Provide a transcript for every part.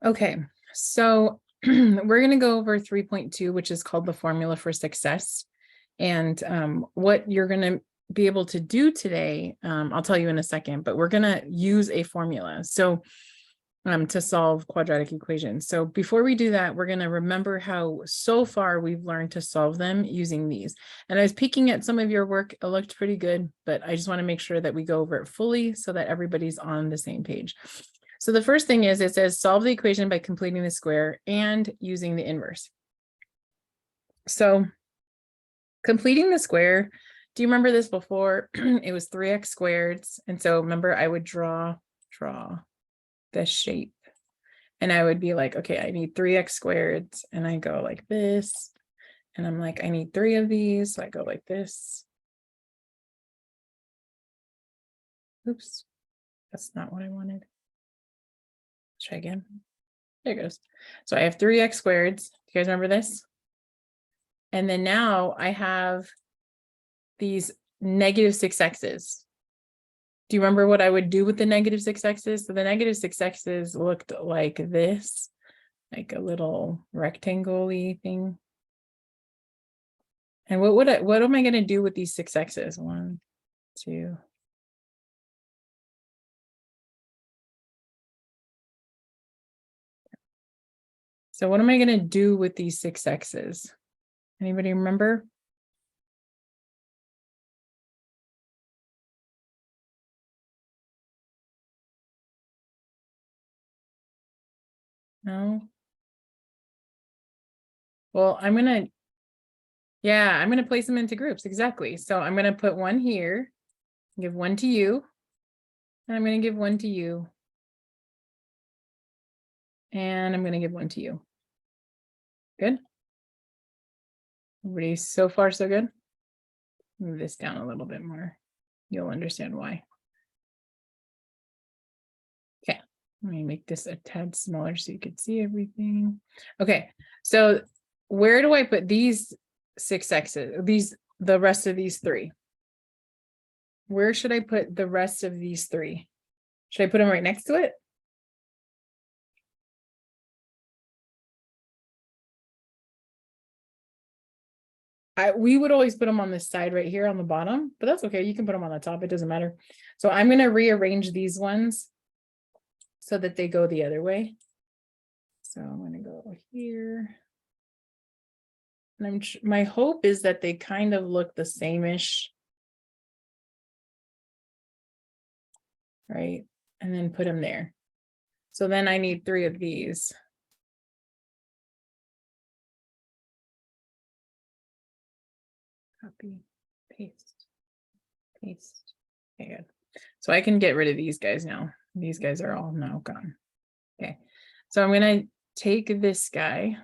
Okay, so we're going to go over 3.2, which is called the formula for success. And what you're going to be able to do today, I'll tell you in a second, but we're going to use a formula. So to solve quadratic equations. So before we do that, we're going to remember how so far we've learned to solve them using these. And I was peeking at some of your work. It looked pretty good, but I just want to make sure that we go over it fully so that everybody's on the same page. So the first thing is it says solve the equation by completing the square and using the inverse. So completing the square, do you remember this before? It was 3x squared. And so remember, I would draw this shape. And I would be like, okay, I need 3x squared. And I go like this. And I'm like, I need 3 of these. So I go like this. Oops, that's not what I wanted. Let's try again. There it goes. So I have 3x squared. Do you guys remember this? And then now I have these negative 6x's. Do you remember what I would do with the negative 6x's? So the negative 6x's looked like this, like a little rectangle-y thing. And what am I going to do with these 6x's? 1, 2. So what am I going to do with these 6x's? Anybody remember? No? Well, I'm going to place them into groups. Exactly. So I'm going to put one here, give one to you, and I'm going to give one to you. And I'm going to give one to you. Good? Everybody so far so good? Move this down a little bit more. You'll understand why. Okay, let me make this a tad smaller so you can see everything. Okay, so where do I put these 6x's, the rest of these 3? Where should I put the rest of these 3? Should I put them right next to it? We would always put them on this side right here on the bottom, but that's okay. You can put them on the top. It doesn't matter. So I'm going to rearrange these ones so that they go the other way. So I'm going to go here. And my hope is that they kind of look the same-ish. Right? And then put them there. So then I need 3 of these. Copy, paste, paste. Okay, good. So I can get rid of these guys now. These guys are all now gone. Okay, so I'm going to take this guy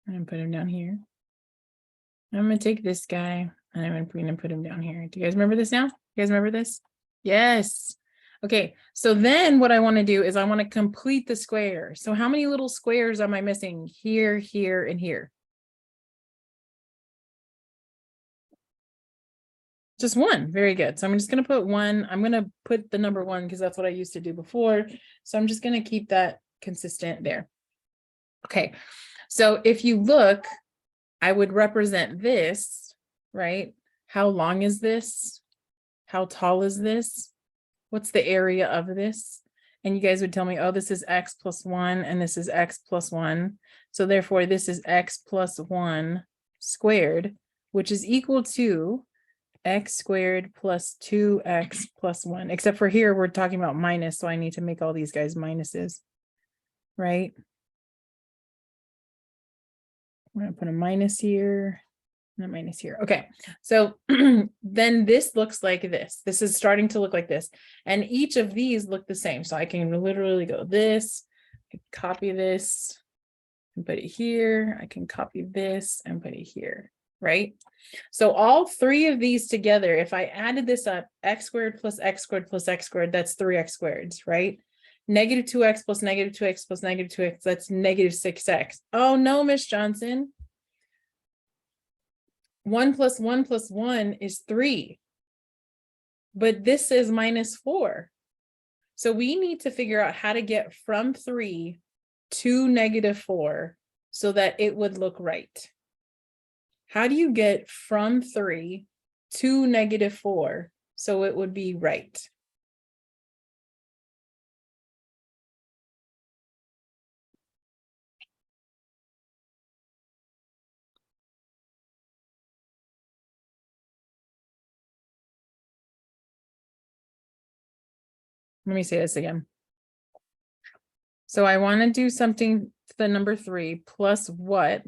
and put him down here. I'm going to take this guy and I'm going to put him down here. Do you guys remember this now? You guys remember this? Yes. Okay, so then what I want to do is I want to complete the square. So how many little squares am I missing? Here, here, and here. Just one. Very good. So I'm just going to put 1. I'm going to put the number 1 because that's what I used to do before. So I'm just going to keep that consistent there. Okay. So if you look, I would represent this, right? How long is this? How tall is this? What's the area of this? And you guys would tell me, oh, this is x plus 1 and this is x plus 1. So therefore this is x plus 1 squared, which is equal to x squared plus 2x plus 1, except for here we're talking about minus, so I need to make all these guys minuses, right? I'm going to put a minus here and a minus here. Okay, so then this looks like this. This is starting to look like this, and each of these look the same, so I can literally go this, I copy this and put it here. I can copy this and put it here. Right? So all 3 of these together, if I added this up, x squared plus x squared plus x squared, that's 3x squared, right? Negative 2x plus negative 2x plus negative 2x, that's negative 6x. Oh no, Miss Johnson. 1 plus 1 plus 1 is 3. But this is minus 4. So we need to figure out how to get from 3 to -4 so that it would look right. How do you get from 3 to -4 so it would be right? Let me say this again. So I want to do something to the number 3 plus what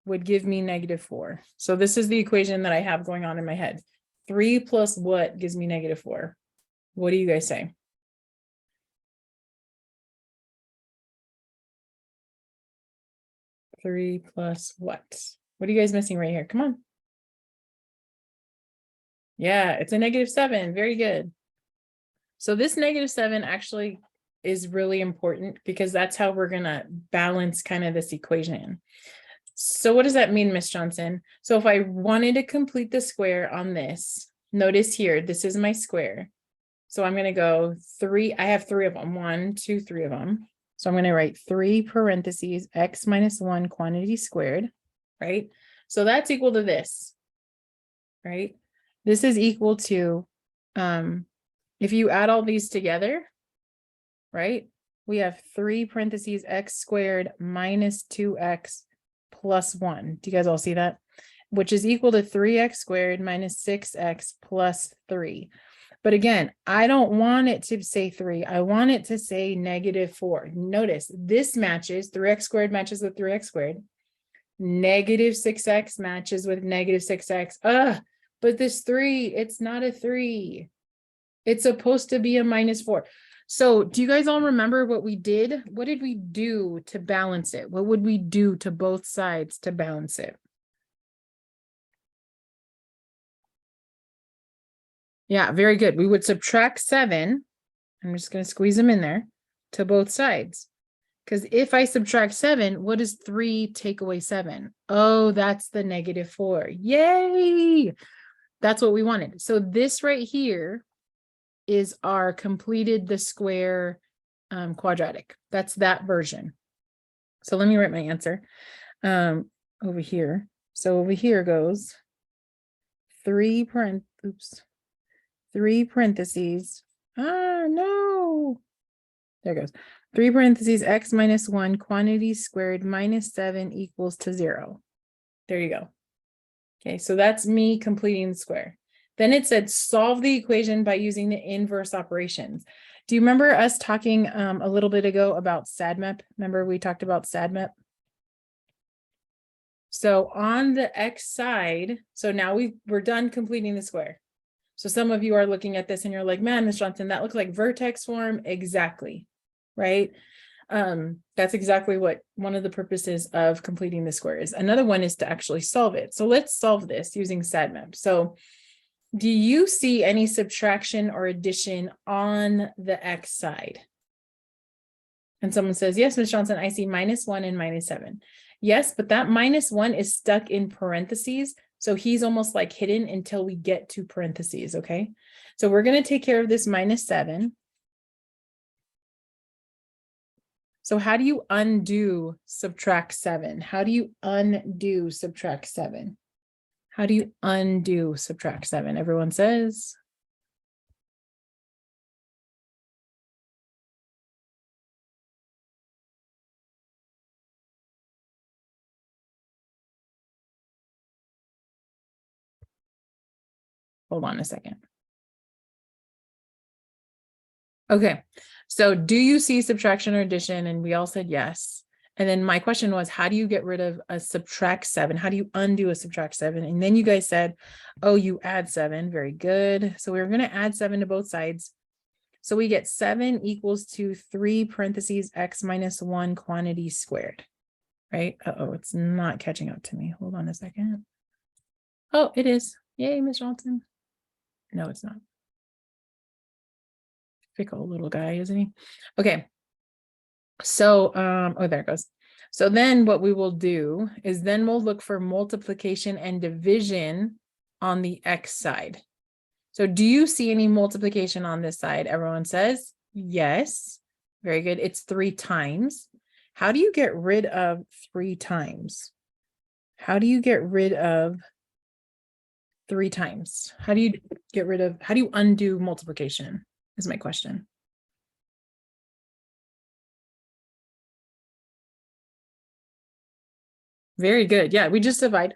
would give me -4. So this is the equation that I have going on in my head. 3 plus what gives me -4? What do you guys say? 3 plus what? What are you guys missing right here? Come on. Yeah, it's a -7. Very good. So this -7 actually is really important because that's how we're going to balance kind of this equation. So what does that mean, Miss Johnson? So if I wanted to complete the square on this, notice here, this is my square. So I'm going to go 3. I have 3 of them. 1, 2, 3 of them. So I'm going to write 3 parentheses x minus 1 quantity squared, right? So that's equal to this, right? This is equal to, if you add all these together, right? We have 3 parentheses x squared minus 2x plus 1. Do you guys all see that? Which is equal to 3x squared minus 6x plus 3. But again, I don't want it to say 3. I want it to say -4. Notice this matches, 3x squared matches with 3x squared. -6x matches with -6x. But this 3, it's not a 3. It's supposed to be a -4. So do you guys all remember what we did? What did we do to balance it? What would we do to both sides to balance it? Yeah, very good. We would subtract 7. I'm just going to squeeze them in there to both sides. Because if I subtract 7, what does 3 take away 7? Oh, that's the -4. Yay! That's what we wanted. So this right here is our completed the square quadratic. That's that version. So let me write my answer over here. So over here goes 3 parentheses. No. There goes. 3 parentheses x minus 1 quantity squared minus 7 equals to 0. There you go. Okay, so that's me completing the square. Then it said solve the equation by using the inverse operations. Do you remember us talking a little bit ago about SADMAP? Remember we talked about SADMAP? So on the x side, so now we're done completing the square. So some of you are looking at this and you're like, man, Ms. Johnson, that looks like vertex form. Exactly, right? That's exactly what one of the purposes of completing the square is. Another one is to actually solve it. So let's solve this using SADMAP. So do you see any subtraction or addition on the x side? And someone says, yes, Ms. Johnson, I see -1 and -7. Yes, but that -1 is stuck in parentheses. So he's almost like hidden until we get to parentheses, okay? So we're going to take care of this -7. So how do you undo subtract 7? How do you undo subtract 7? How do you undo subtract 7? Everyone says. Hold on a second. Okay, so do you see subtraction or addition? And we all said yes. And then my question was, how do you get rid of a subtract 7? How do you undo a subtract 7? And then you guys said, oh, you add 7. Very good. So we're going to add 7 to both sides. So we get 7 equals to 3 parentheses x minus 1 quantity squared, right? Uh-oh, it's not catching up to me. Hold on a second. Oh, it is. Yay, Ms. Johnson. No, it's not. Fickle little guy, isn't he? Okay. So, oh, there it goes. So then what we will do is then we'll look for multiplication and division on the x side. So do you see any multiplication on this side? Everyone says Yes. Very good. It's 3 times. How do you get rid of 3 times? How do you get rid of 3 times? How do you undo multiplication is my question. Very good. Yeah, we just divide,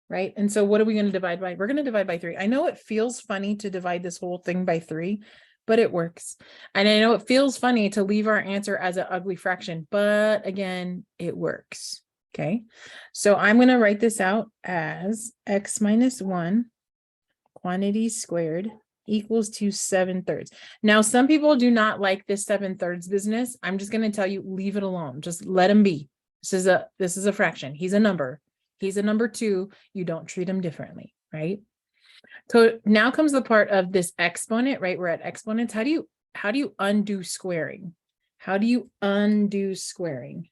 right? And so what are we going to divide by? We're going to divide by 3. I know it feels funny to divide this whole thing by 3, but it works. And I know it feels funny to leave our answer as an ugly fraction, but again, it works. Okay. So I'm going to write this out as x minus 1 quantity squared equals to 7/3. Now, some people do not like this 7/3 business. I'm just going to tell you, leave it alone. Just let him be. This is a fraction. He's a number. He's a number 2. You don't treat him differently, right? So now comes the part of this exponent, right? We're at exponents. How do you undo squaring? How do you undo squaring?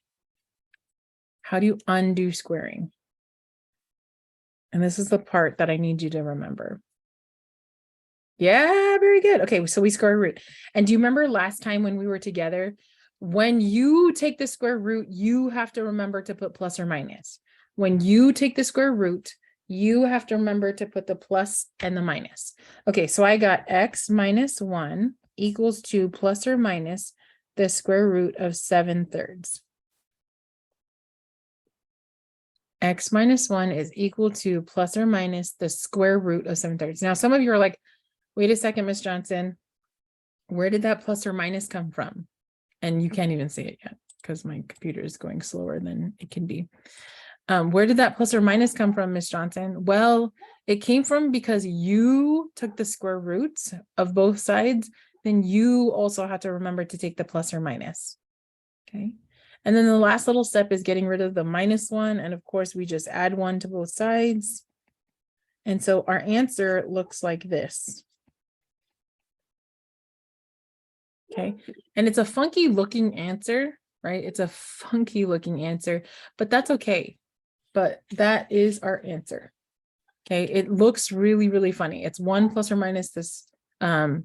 How do you undo squaring? And this is the part that I need you to remember. Yeah, very good. Okay, so we square root. And do you remember last time when we were together, when you take the square root, you have to remember to put plus or minus. When you take the square root, you have to remember to put the plus and the minus. Okay, so I got x minus 1 equals to plus or minus the square root of 7/3. X minus 1 is equal to plus or minus the square root of 7/3. Now, some of you are like, wait a second, Miss Johnson, where did that plus or minus come from? And you can't even see it yet because my computer is going slower than it can be. Where did that plus or minus come from, Miss Johnson? Well, it came from because you took the square roots of both sides, then you also have to remember to take the plus or minus. Okay. And then the last little step is getting rid of the minus 1. And of course, we just add 1 to both sides. And so our answer looks like this. Okay. And it's a funky looking answer, right? It's a funky looking answer, but that's okay. But that is our answer. Okay. It looks really, really funny. It's 1 plus or minus this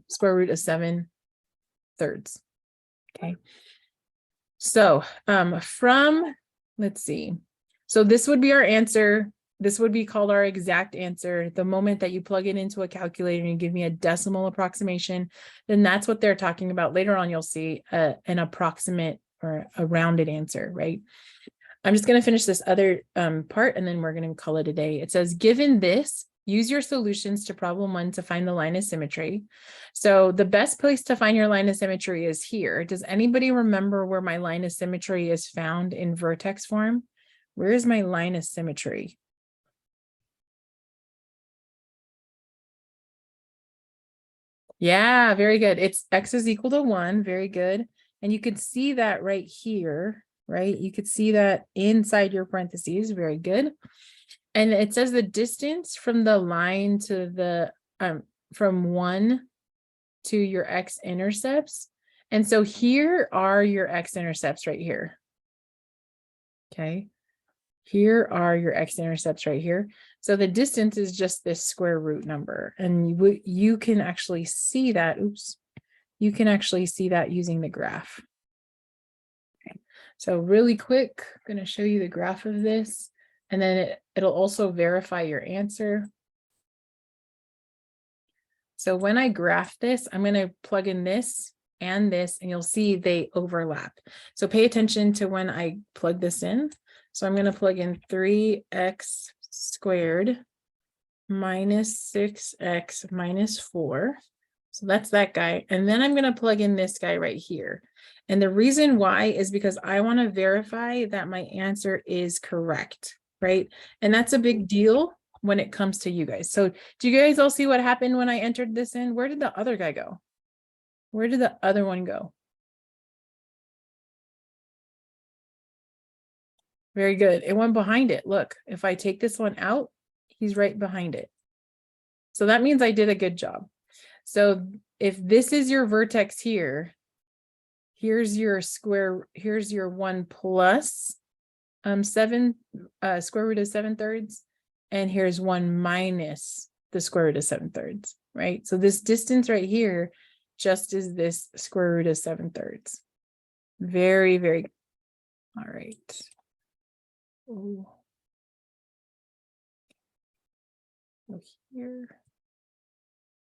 square root of 7/3. Okay. So let's see. So this would be our answer. This would be called our exact answer. The moment that you plug it into a calculator and you give me a decimal approximation, then that's what they're talking about. Later on, you'll see an approximate or a rounded answer, right? I'm just going to finish this other part and then we're going to call it a day. It says, given this, use your solutions to problem 1 to find the line of symmetry. So the best place to find your line of symmetry is here. Does anybody remember where my line of symmetry is found in vertex form? Where is my line of symmetry? Yeah, very good. It's x is equal to 1. Very good. And you could see that right here, right? You could see that inside your parentheses. Very good. And it says the distance from the line to the, from 1 to your x-intercepts. And so here are your x-intercepts right here. Okay. Here are your x-intercepts right here. So the distance is just this square root number. And you can actually see that, oops, you can actually see that using the graph. Okay. So really quick, I'm going to show you the graph of this, and then it'll also verify your answer. So when I graph this, I'm going to plug in this, and you'll see they overlap. So pay attention to when I plug this in. So I'm going to plug in 3x squared minus 6x minus 4. So that's that guy. And then I'm going to plug in this guy right here. And the reason why is because I want to verify that my answer is correct, right? And that's a big deal when it comes to you guys. So do you guys all see what happened when I entered this in? Where did the other guy go? Where did the other one go? Very good. It went behind it. Look, if I take this one out, he's right behind it. So that means I did a good job. So if this is your vertex here, here's your square, here's your 1 plus 7 square root of 7/3, and here's 1 minus the square root of 7/3, right? So this distance right here just as this square root of 7/3. Very, very good. All right. Ooh. Go here.